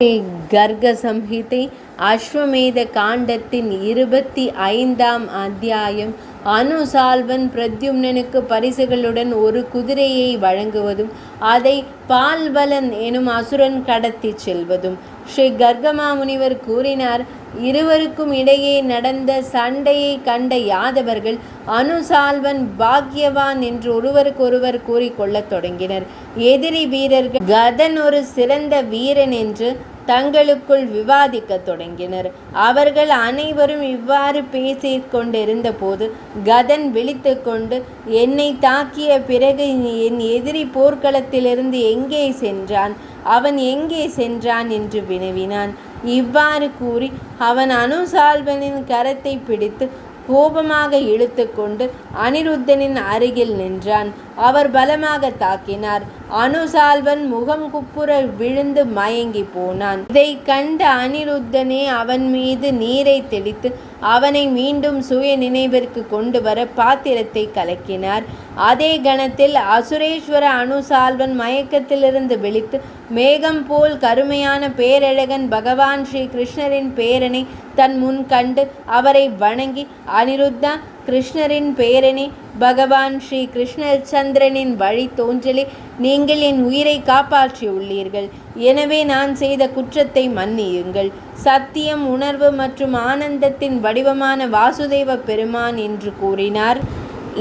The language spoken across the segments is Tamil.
ஸ்ரீ கர்க சம்ஹிதை அஸ்வமேத காண்டத்தின் 25ஆம் அத்தியாயம். அனுசால்வன் பிரத்யும்னனுக்கு பரிசுகளுடன் ஒரு குதிரையை வழங்குவதும் அதை பால்வலன் எனும் அசுரன் கடத்தி செல்வதும். ஸ்ரீ கர்கமா முனிவர் கூறினார், இருவருக்கும் இடையே நடந்த சண்டையை கண்ட யாதவர்கள் அனுசால்வன் பாக்யவான் என்று ஒருவருக்கொருவர் கூறிக்கொள்ளத் தொடங்கினர். எதிரி வீரர்கள் கதன் ஒரு சிறந்த வீரன் என்று தங்களுக்குள் விவாதிக்க தொடங்கினர். அவர்கள் அனைவரும் இவ்வாறு பேசிக் கொண்டிருந்த போது கதன் விழித்து கொண்டு, என்னை தாக்கிய பிறகு என் எதிரி போர்க்களத்திலிருந்து எங்கே சென்றான், அவன் எங்கே சென்றான் என்று வினவினான். இவ்வாறு கூறி அவன் அனுசால்வனின் கரத்தை பிடித்து கோபமாக இழுத்து கொண்டு அனிருத்தனின் அருகில் நின்றான். அவர் பலமாக தாக்கினார். அனுசால்வன் முகம் குப்புற விழுந்து மயங்கி போனான். இதை கண்ட அனிருத்தனே அவன் மீது நீரை தெளித்து அவனை மீண்டும் சுய நினைவிற்கு கொண்டு வர பாத்திரத்தை கலக்கினார். அதே கணத்தில் அசுரேஸ்வர அனுசால்வன் மயக்கத்திலிருந்து விழித்து மேகம் போல் கருமையான பேரழகன் பகவான் ஸ்ரீ கிருஷ்ணரின் பேரனை தன் முன் கண்டு அவரை வணங்கி, அனிருத்தா, கிருஷ்ணரின் பேரனே, பகவான் ஸ்ரீ கிருஷ்ணச்சந்திரனின் வழி தோன்றலே, நீங்கள் என் உயிரை காப்பாற்றியுள்ளீர்கள். எனவே நான் செய்த குற்றத்தை மன்னியுங்கள். சத்தியம், உணர்வு மற்றும் ஆனந்தத்தின் வடிவமான வாசுதேவ பெருமான் என்று கூறினார்.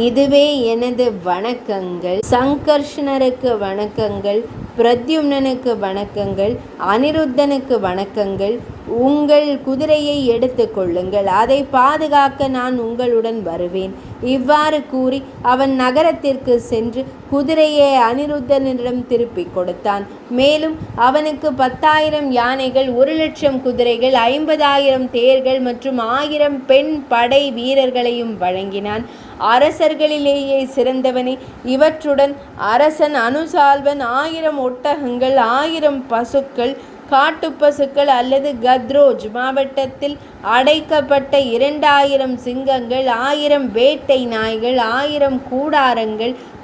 இதுவே எனது வணக்கங்கள். சங்கர்ஷ்ணருக்கு வணக்கங்கள், பிரத்யும்னனுக்கு வணக்கங்கள், அனிருத்தனுக்கு வணக்கங்கள். உங்கள் குதிரையை எடுத்து கொள்ளுங்கள், அதை பாதுகாக்க நான் உங்களுடன் வருவேன். இவ்வாறு கூறி அவன் நகரத்திற்கு சென்று குதிரையை அனிருத்தனிடம் திருப்பிக் கொடுத்தான். மேலும் அவனுக்கு 10,000 யானைகள், 1,00,000 குதிரைகள், 50,000 தேர்கள் மற்றும் 1000 பெண் படை வீரர்களையும் வழங்கினான். அரசர்களிலேயே சிறந்தவனே, இவற்றுடன் அரசன் அனுசால்வன் 1000 ஒட்டகங்கள், 1000 பசுக்கள், காட்டுப்பசுக்கள் அல்லது கத்ரோஜ் மாவட்டத்தில் அடைக்கப்பட்ட 2000 சிங்கங்கள், 1000 வேட்டை நாய்கள், 1000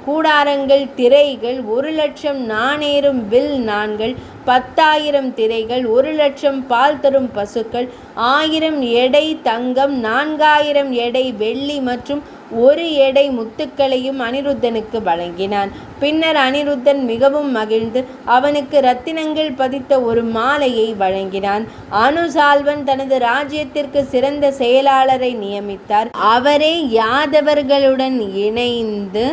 கூடாரங்கள், திரைகள், 1,00,000 நாணேறும் வில் நான்கள், 10,000 திரைகள், 1,00,000 பால் தரும் பசுக்கள், 1000 எடை தங்கம், 4,000 எடை வெள்ளி மற்றும் 1 எடை முத்துக்களையும் அனிருத்தனுக்கு வழங்கினான். பின்னர் அனிருத்தன் மிகவும் மகிழ்ந்து அவனுக்கு இரத்தினங்கள் பதித்த ஒரு மாலையை வழங்கினான். அனுசால்வன் தனது ராஜ்யத்திற்கு சிறந்த செயலாளரை நியமித்தார். அவரே யாதவர்களுடன் இணைந்து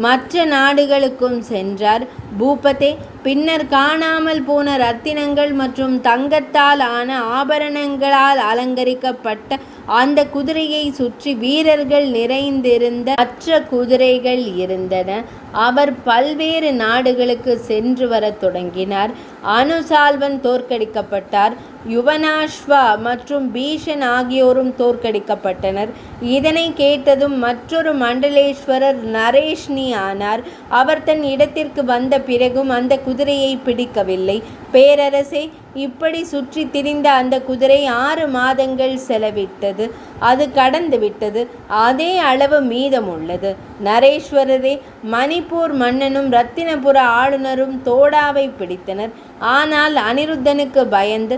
மற்ற நாடுகளுக்கும் சென்றார். பூபதே, பின்னர் காணாமல் போன இரத்தினங்கள் மற்றும் தங்கத்தால் ஆன ஆபரணங்களால் அலங்கரிக்கப்பட்ட அந்த குதிரையை சுற்றி வீரர்கள் நிறைந்திருந்த மற்ற குதிரைகள் இருந்தன. அவர் பல்வேறு நாடுகளுக்கு சென்று வர தொடங்கினார். அனுசால்வன் தோற்கடிக்கப்பட்டார். யுவனாஷ்வா மற்றும் பீஷன் ஆகியோரும் தோற்கடிக்கப்பட்டனர். இதனை கேட்டதும் மற்றொரு மண்டலேஸ்வரர் நரேஷ்னி ஆனார். அவர் தன் இடத்திற்கு வந்த பிறகும் அந்த குதிரையை பிடிக்கவில்லை. பேரரசே, இப்படி சுற்றி திரிந்த அந்த குதிரை 6 மாதங்கள் செலவிட்டது. அது கடந்து விட்டது. அதே அளவு மீதம் உள்ளது. நரேஸ்வரரே, மணிப்பூர் மன்னனும் இரத்தினபுர ஆளுநரும் தோடாவை பிடித்தனர். ஆனால் அனிருத்தனுக்கு பயந்து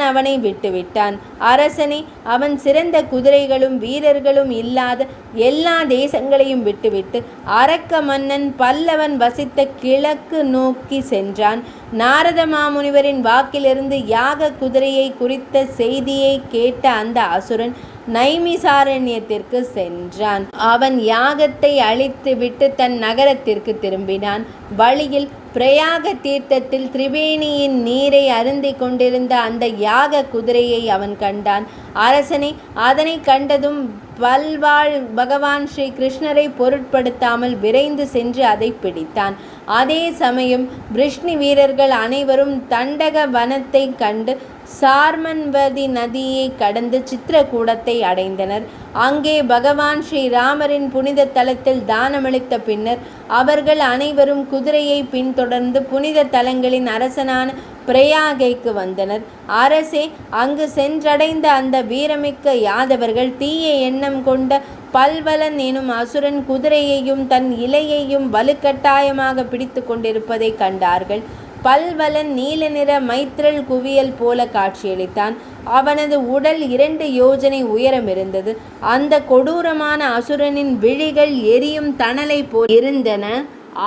அவனை விட்டுவிட்டான். அரசனே, அவன் சிறந்த குதிரைகளும் வீரர்களும் இல்லாத எல்லா தேசங்களையும் விட்டுவிட்டு அரக்க மன்னன் பல்லவன் வசித்த கிழக்கு நோக்கி சென்றான். நாரத மாமுனிவரின் வாக்கிலிருந்து யாக குதிரையை குறித்த செய்தியை கேட்ட அந்த அசுரன் நைமிசாரண்யத்திற்கு சென்றான். அவன் யாகத்தை அழித்துவிட்டு தன் நகரத்திற்கு திரும்பினான். வழியில் பிரயாக தீர்த்தத்தில் திரிவேணியின் நீரை அருந்தி கொண்டிருந்த அந்த யாக குதிரையை அவன் கண்டான். அரசனே, அதனை கண்டதும் பல்வாழ் பகவான் ஸ்ரீ கிருஷ்ணரை பொருட்படுத்தாமல் விரைந்து சென்று அதை பிடித்தான். அதே சமயம் விஷ்ணு வீரர்கள் அனைவரும் தண்டக வனத்தை கண்டு சார்மன்வதி நதியை கடந்து சித்திரகூடத்தை அடைந்தனர். அங்கே பகவான் ஸ்ரீராமரின் புனித தலத்தில் தானமளித்த பின்னர் அவர்கள் அனைவரும் குதிரையை பின்தொடர்ந்து புனித தலங்களின் அரசனான பிரயாகைக்கு வந்தனர். அரசே, அங்கு சென்றடைந்த அந்த வீரமிக்க யாதவர்கள் தீய எண்ணம் கொண்ட பல்வலன் எனும் அசுரன் குதிரையையும் தன் இலையையும் வலுக்கட்டாயமாக பிடித்து கொண்டிருப்பதை கண்டார்கள். பல்வலன் நீல நிற மைத்ரல் குவியல் போல காட்சியளித்தான். அவனது உடல் 2 யோஜனை உயரம் இருந்தது. அந்த கொடூரமான அசுரனின் விழிகள் எரியும் தணலை போல் இருந்தன.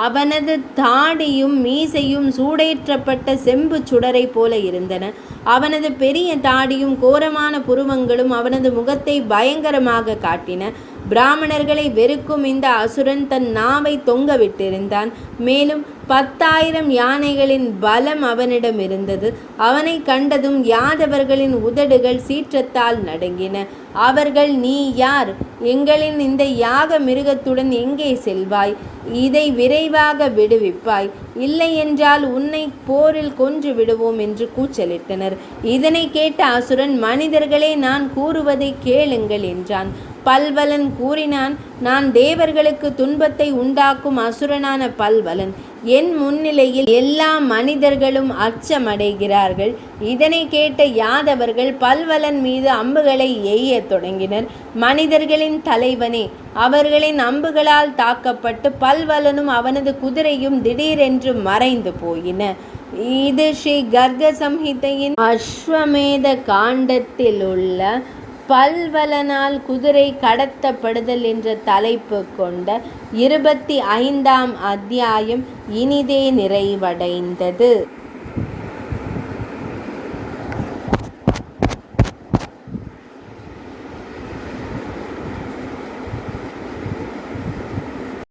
அவனது தாடியும் மீசையும் சூடேற்றப்பட்ட செம்பு சுடரை போல இருந்தன. அவனது பெரிய தாடியும் கோரமான புருவங்களும் அவனது முகத்தை பயங்கரமாக காட்டின. பிராமணர்களை வெறுக்கும் இந்த அசுரன் தன் நாவை தொங்க விட்டிருந்தான். மேலும் 10,000 யானைகளின் பலம் அவனிடம் இருந்தது. அவனை கண்டதும் யாதவர்களின் உதடுகள் சீற்றத்தால் நடுங்கின. அவர்கள், நீ யார்? எங்களின் இந்த யாக மிருகத்துடன் எங்கே செல்வாய்? இதை விரைவாக விடுவிப்பாய், இல்லையென்றால் உன்னை போரில் கொன்று விடுவோம் என்று கூச்சலிட்டனர். இதனை கேட்ட அசுரன், மனிதர்களே, நான் கூறுவதை கேளுங்கள் என்றான். பல்வலன் கூறினான், நான் தேவர்களுக்கு துன்பத்தை உண்டாக்கும் அசுரனான பல்வலன். என் முன்னிலையில் எல்லா மனிதர்களும் அச்சமடைகிறார்கள். இதனை கேட்ட யாதவர்கள் பல்வலன் மீது அம்புகளை எய்யத் தொடங்கினர். மனிதர்களின் தலைவனே, அவர்களின் அம்புகளால் தாக்கப்பட்டு பல்வலனும் அவனது குதிரையும் திடீரென்று மறைந்து போயின. இது ஸ்ரீ கர்க சம்ஹிதையின் அஸ்வமேத காண்டத்தில் உள்ள பல்வலனால் குதிரை கடத்தப்படுதல் என்ற தலைப்பு கொண்ட 25ஆம் அத்தியாயம் இனிதே நிறைவடைந்தது.